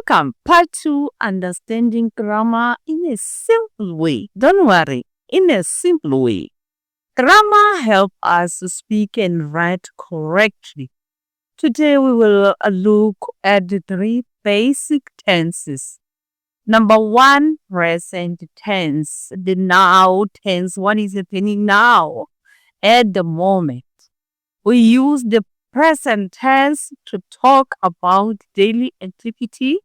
Welcome, part 2, understanding grammar in a simple way. Don't worry, in a simple way. Grammar helps us to speak and write correctly. Today we will look at the 3 basic tenses. Number 1, present tense. The now tense. What is happening now at the moment? We use the present tense to talk about daily activity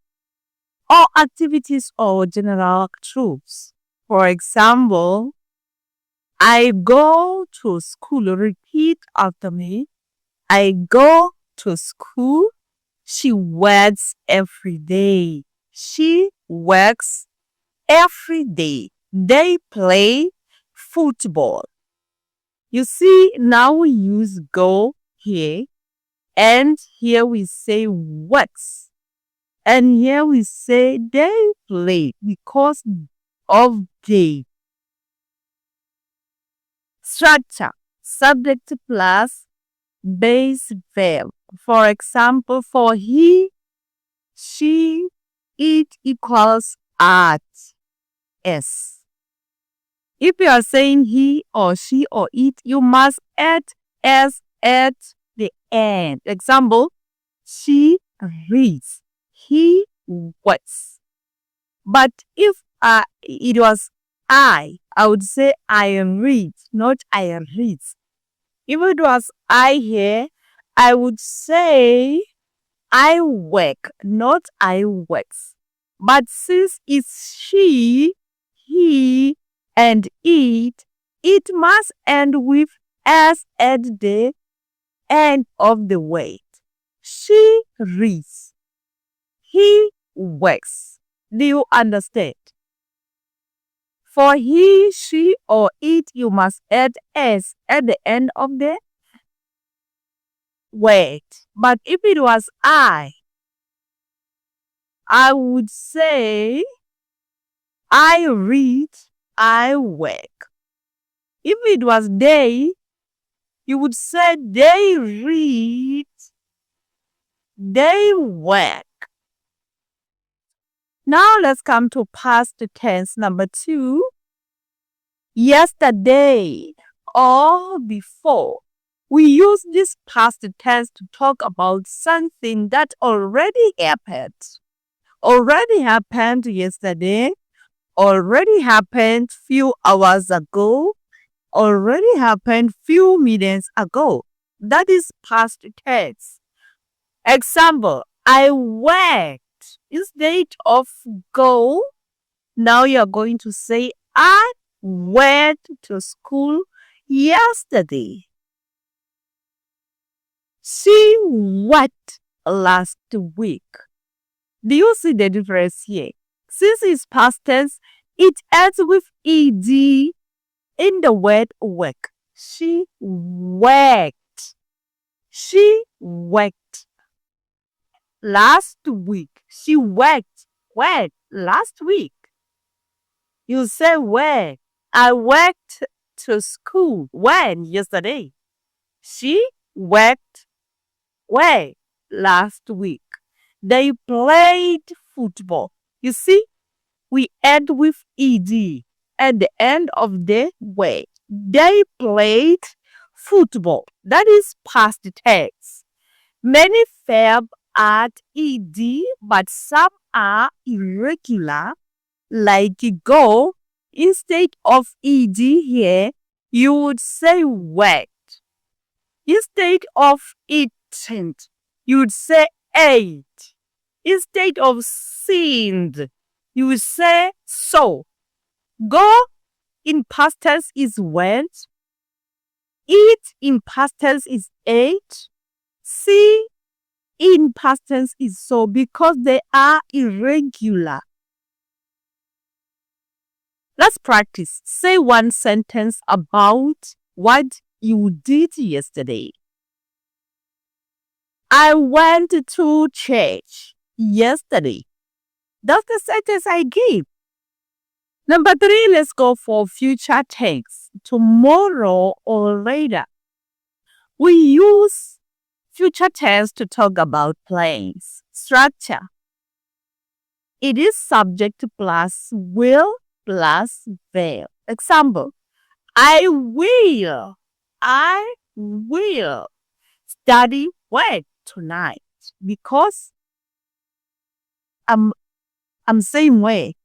or activities or general truths. For example, I go to school. Repeat after me. I go to school. She works every day. She works every day. They play football. You see, now we use go here. And here we say works. And here we say they play because of they. Structure. Subject plus base verb. For example, for he, she, it equals at. S. If you are saying he or she or it, you must add s at the end. Example, she reads. He works. But if it was I would say I read, not I reads. If it was I here, I would say I work, not I works. But since it's she, he, and it must end with s at the end of the word. She reads. He works. Do you understand? For he, she, or it, you must add s at the end of the word. But if it was I would say I read, I work. If it was they, you would say they read, they work. Now let's come to past tense number 2. Yesterday or before. We use this past tense to talk about something that already happened. Already happened yesterday. Already happened few hours ago. Already happened few minutes ago. That is past tense. Example, I worked. Instead of go, now you're going to say, I went to school yesterday. She worked last week. Do you see the difference here? Since it's past tense, it ends with ed in the word work. She worked. She worked. Last week. She worked. When? Last week. You say where? I worked to school. When? Yesterday. She worked where? Last week. They played football. You see, we end with ed at the end of the word. They played football. That is past tense. Many verbs add ed, but some are irregular, like go. Instead of ed here, you would say worked. Instead of eaten, you would say ate. Instead of sinned, you would say so. Go in past tense is went. Eat in past tense is ate. See in past tense is so, because they are irregular. Let's practice. Say one sentence about what you did yesterday. I went to church yesterday. That's the sentence I gave. Number 3, let's go for future tense. Tomorrow or later. We use future tense to talk about planes. Structure. It is subject plus will plus verb. Example, I will study when tonight because I'm saying way.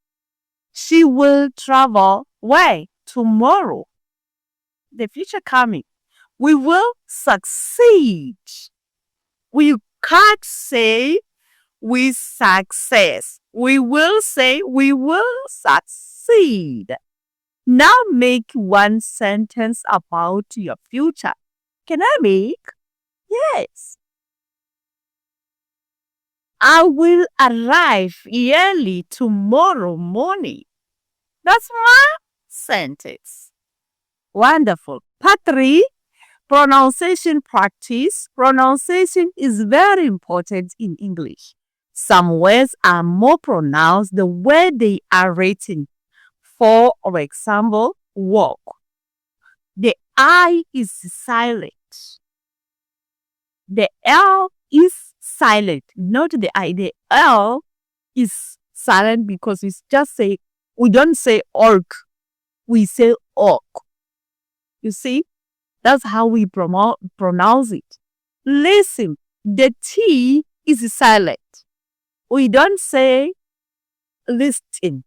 She will travel way tomorrow. The future coming. We will succeed. We can't say we success. We will say we will succeed. Now make one sentence about your future. Can I make? Yes. I will arrive early tomorrow morning. That's my sentence. Wonderful. Part 3, pronunciation practice. Pronunciation is very important in English. Some words are more pronounced the way they are written. For example, walk. The I is silent. The L is silent, not the I. The L is silent because we don't say orc, we say orc. You see, that's how we pronounce it. Listen, the T is silent. We don't say listen.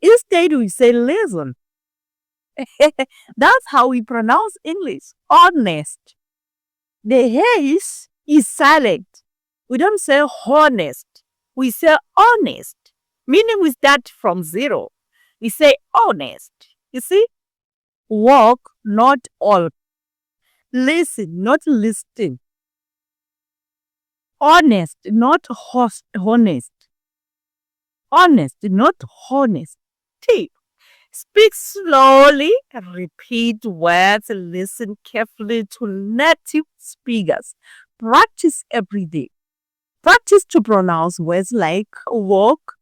Instead, we say listen. That's how we pronounce English. Honest. The H is silent. We don't say honest. We say honest. Meaning we start from zero. We say honest. You see? Walk, not all. Listen, not listening. Honest, not honest. Honest, not honest. Tip. Speak slowly, repeat words, listen carefully to native speakers. Practice every day. Practice to pronounce words like walk.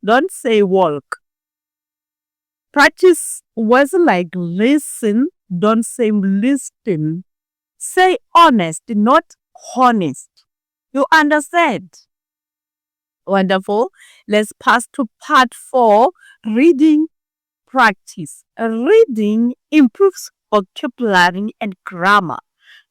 Don't say walk. Practice words like listen. Don't say listen. Say honest, not honest. You understand? Wonderful. Let's pass to part 4, reading practice. Reading improves vocabulary and grammar.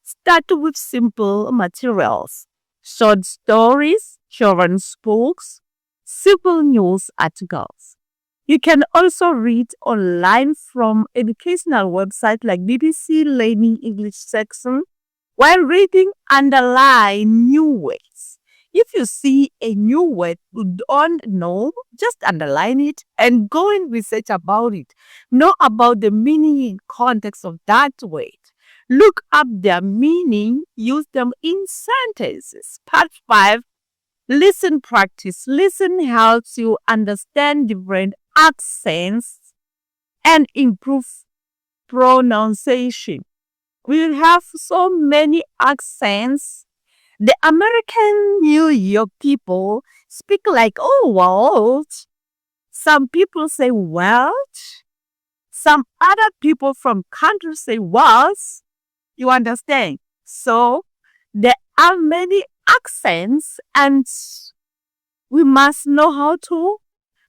Start with simple materials. Short stories, children's books, simple news articles. You can also read online from educational websites like BBC Learning English section. While reading, underline new words. If you see a new word you don't know, just underline it and go and research about it. Know about the meaning and context of that word. Look up their meaning, use them in sentences. Part 5, listen practice. Listen helps you understand different accents and improve pronunciation. We have so many accents. The American New York people speak like, oh, well. Some people say, well. Some other people from countries say, was. You understand? So, there are many accents and we must know how to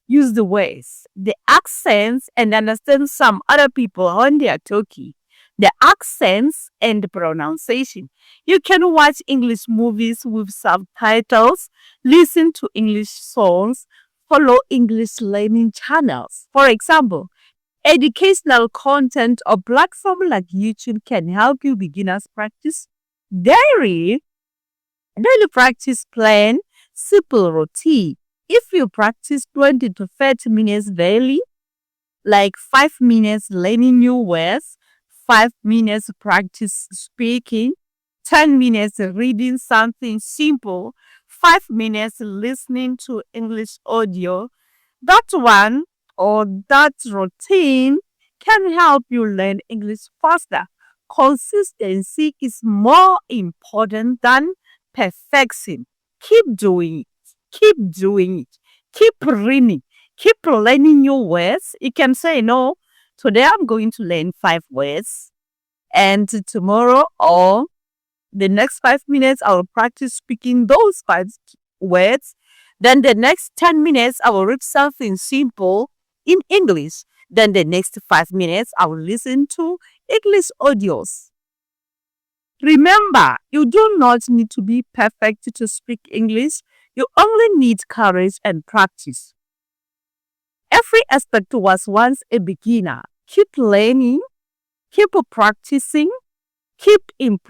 use the words, the accents, and understand some other people when they are talking. The accents and the pronunciation. You can watch English movies with subtitles, listen to English songs, follow English learning channels. For example, educational content or platform like YouTube can help you beginners practice daily practice plan, simple routine. If you practice 20 to 30 minutes daily, like 5 minutes learning new words, 5 minutes practice speaking, 10 minutes reading something simple, 5 minutes listening to English audio, that one or that routine can help you learn English faster. Consistency is more important than perfection. Keep doing it. Keep doing it. Keep reading. Keep learning new words. You can say, no, today I'm going to learn 5 words. And tomorrow or the next 5 minutes, I'll practice speaking those 5 words. Then the next 10 minutes, I will read something simple in English. Then the next 5 minutes, I will listen to English audios. Remember, you do not need to be perfect to speak English. You only need courage and practice. Every aspect was once a beginner. Keep learning, keep practicing, keep improving.